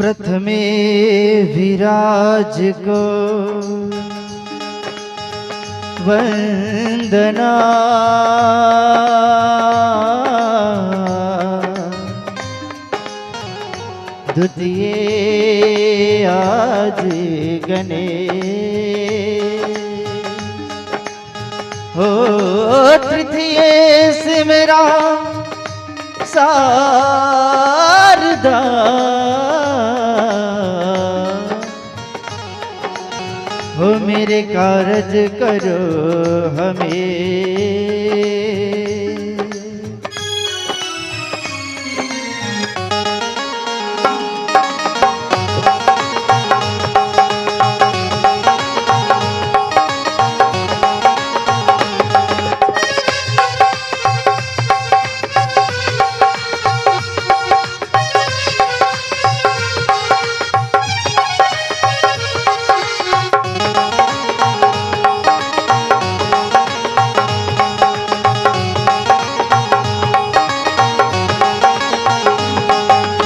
प्रथमे विराज को वंदना, द्वितीय आज गणेश हो, तृतीय से मेरा शारदा, हो मेरे कारज करो हमें।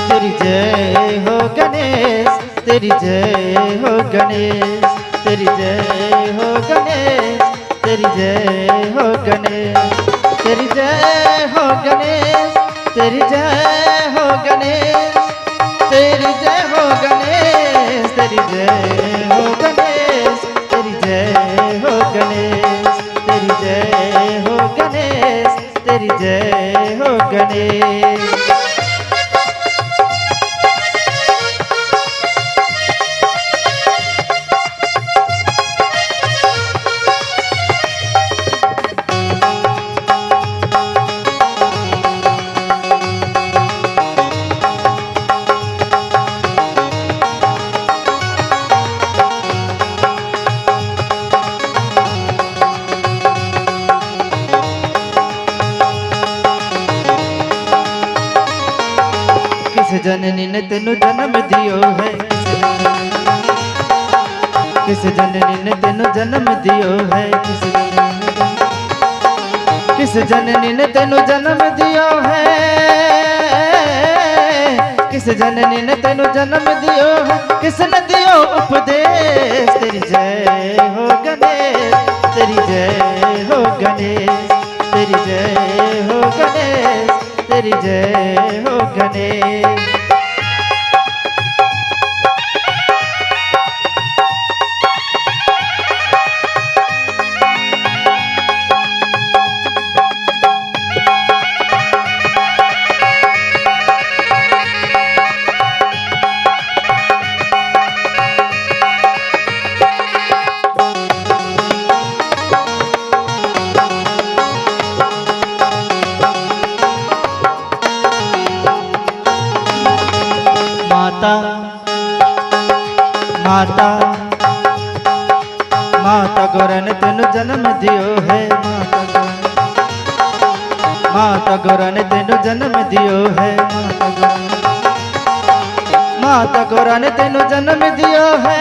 तेरी जय हो गणेश, तेरी जय हो गणेश, तेरी जय हो गणेश, तेरी जय हो गणेश, तेरी जय हो गणेश, तेरी जय हो गणेश, तेरी जय हो गणेश, तेरी जय हो गणेश, तेरी जय हो गणेश, तेरी जय हो गणेश। जननी ने तेनु जन्म दियो है, किस जननी ने तेनु जन्म दियो है, किस जननी ने तेनु जन्म दियो है, किस जननी ने तेनु जन्म दियो है, किसने दियो उपदेश। तेरी जय हो गणेश, तेरी जय हो गणेश, तेरी जय हो गणेश, तेरी जय हो गणेश। माता माता गौरन तेनु जन्म दियो है, माता गौरन तेनु जन्म दियो है, माता गौरन तेनु जन्म दियो है,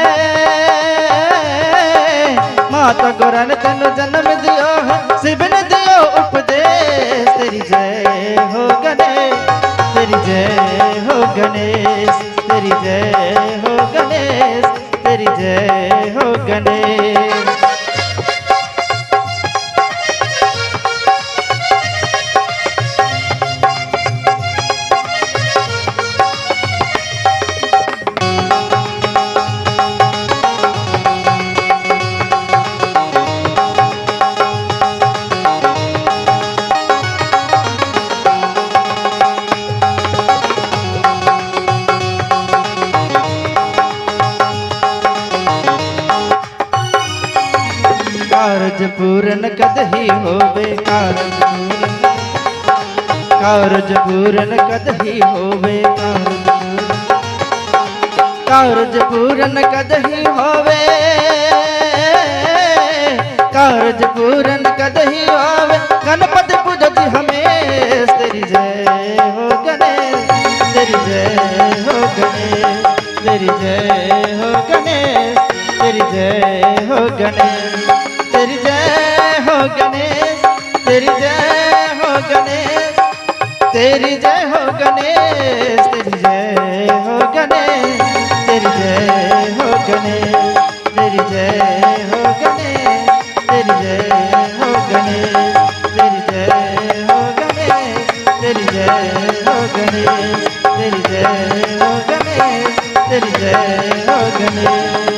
माता गौरन तेनु जन्म दियो है, शिव ने दियो उपदेश। तेरी जय हो गणेश, तेरी जय हो गणेश, तेरी जय हो गणेश, तेरी जय हो गणेश। कारज पूरन कदही होवे, कारज पूरन कदही होवे, कारज पूरन कदही होवे, कारज पूरन कदही होवे, गणपति पूजत हमेश। तेरी जय हो गणेश, तेरी जय हो गणेश, तेरी जय हो गणेश, तेरी जय हो गणेश, तेरी जय हो गणेश, तेरी जय हो गणेश, तेरी जय हो गणेश, तेरी जय हो गणेश, तेरी जय हो गणेश, तेरी जय हो गणेश, तेरी जय हो गणेश, तेरी जय हो गणेश, तेरी जय हो गणेश, तेरी जय हो गणेश, तेरी जय हो गणेश।